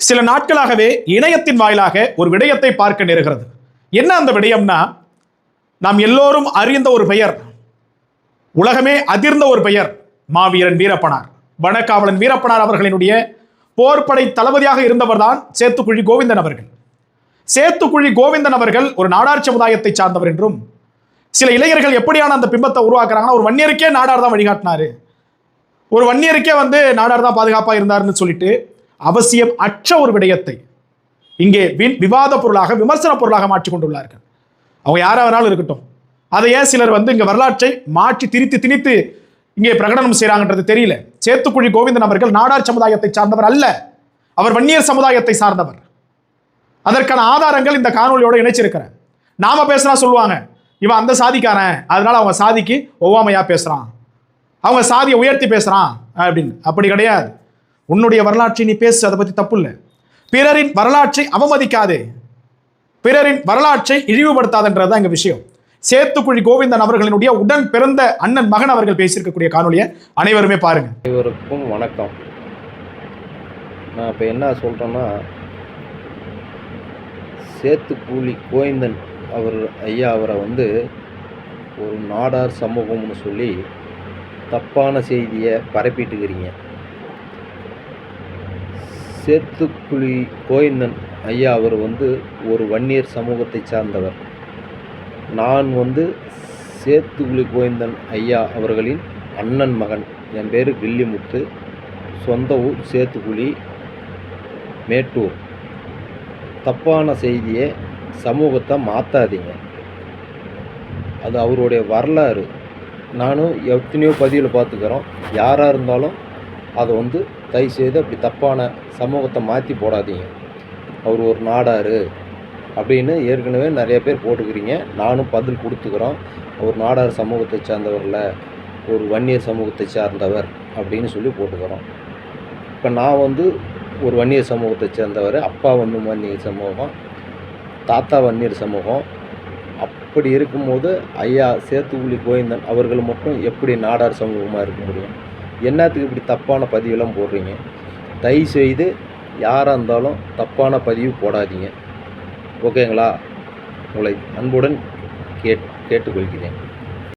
சில நாட்களாகவே இணையத்தின் வாயிலாக ஒரு விடயத்தை பார்க்க நேருகிறது. என்ன அந்த விடயம்னா, நாம் எல்லோரும் அறிந்த ஒரு பெயர், உலகமே அதிர்ந்த ஒரு பெயர், மாவீரன் வீரப்பனார். வனக்காவலன் வீரப்பனார் அவர்களினுடைய போர்படை தளபதியாக இருந்தவர் தான் சேத்துக்குழி கோவிந்தன் அவர்கள். சேத்துக்குழி கோவிந்தன் அவர்கள் ஒரு நாடார் சமுதாயத்தை சார்ந்தவர் என்றும், சில இளைஞர்கள் எப்படியான அந்த பிம்பத்தை உருவாக்குறாங்கன்னா, ஒரு வன்னியருக்கே நாடார் தான் வழிகாட்டினாரு, ஒரு வன்னியருக்கே நாடார் தான் பாதுகாப்பாக இருந்தாருன்னு சொல்லிட்டு அவசியம் அற்ற ஒரு விடயத்தை இங்கே விவாத பொருளாக, விமர்சன பொருளாக மாற்றிக் கொண்டுள்ளார்கள். அவங்க யாரா வேணாலும் இருக்கட்டும், அதை ஏன் சிலர் இங்க வரலாற்றை மாற்றி திணித்து இங்கே பிரகடனம் செய்யறாங்கன்றது தெரியல. சேத்துக்குழி கோவிந்தன் அவர்கள் நாடார் சமுதாயத்தை சார்ந்தவர் அல்ல, அவர் வன்னியர் சமுதாயத்தை சார்ந்தவர். அதற்கான ஆதாரங்கள் இந்த காணொலியோட இணைச்சிருக்கிறேன். நாம பேசுனா சொல்லுவாங்க, இவன் அந்த சாதிக்காரன், அதனால அவங்க சாதிக்கு ஒவ்வாமையா பேசுறான், அவங்க சாதியை உயர்த்தி பேசுறான் அப்படின்னு. அப்படி கிடையாது. உன்னுடைய வரலாற்றை நீ பேசு, அதை பத்தி தப்பு இல்லை. பிறரின் வரலாற்றை அவமதிக்காதே, பிறரின் வரலாற்றை இழிவுபடுத்தாதுன்றதுதான் எங்க விஷயம். சேத்துக்குழி கோவிந்தன் அவர்களினுடைய உடன் பிறந்த அண்ணன் மகன் அவர்கள் பேசியிருக்கக்கூடிய காணொலியை அனைவருமே பாருங்க. அனைவருக்கும் வணக்கம். நான் இப்போ என்ன சொல்கிறேன்னா, சேத்துக்குழி கோவிந்தன் ஐயா அவரை ஒரு நாடார் சமூகம்னு சொல்லி தப்பான செய்தியை பரப்பிட்டுக்கிறீங்க. சேத்துக்குழி கோவிந்தன் ஐயா அவர் ஒரு வன்னியர் சமூகத்தை சார்ந்தவர். நான் சேத்துக்குழி கோவிந்தன் ஐயா அவர்களின் அண்ணன் மகன். என் பேர் கில்லிமுத்து, சொந்த ஊர் சேத்துக்குழி, மேட்டூர். தப்பான செய்தியை சமூகத்தை மாற்றாதீங்க. அது அவருடைய வரலாறு. நானும் எத்தனையோ பதிவில் பார்த்துக்கிறோம். யாராக இருந்தாலும் அதை தயவுசெய்து அப்படி தப்பான சமூகத்தை மாற்றி போடாதீங்க. அவர் ஒரு நாடார் அப்படின்னு ஏற்கனவே நிறைய பேர் போட்டுக்கிறீங்க. நானும் பதில் கொடுத்துக்கிறோம். அவர் நாடார் சமூகத்தை சார்ந்தவரில் ஒரு வன்னியர் சமூகத்தை சார்ந்தவர் அப்படின்னு சொல்லி போட்டுக்கிறோம். இப்போ நான் ஒரு வன்னியர் சமூகத்தை சேர்ந்தவர், அப்பா வன்னியர் சமூகம், தாத்தா வன்னியர் சமூகம். அப்படி இருக்கும்போது ஐயா சேத்துக்குழி கோவிந்தன் அவர்கள் மட்டும் எப்படி நாடார் சமூகமாக இருக்க முடியும்? என்னத்துக்கு இப்படி தப்பான பதிவெல்லாம் போடுறீங்க? தயவுசெய்து யாராக இருந்தாலும் தப்பான பதிவு போடாதீங்க, ஓகேங்களா? உங்களை அன்புடன் கேட்டுக்கொள்கிறேன்.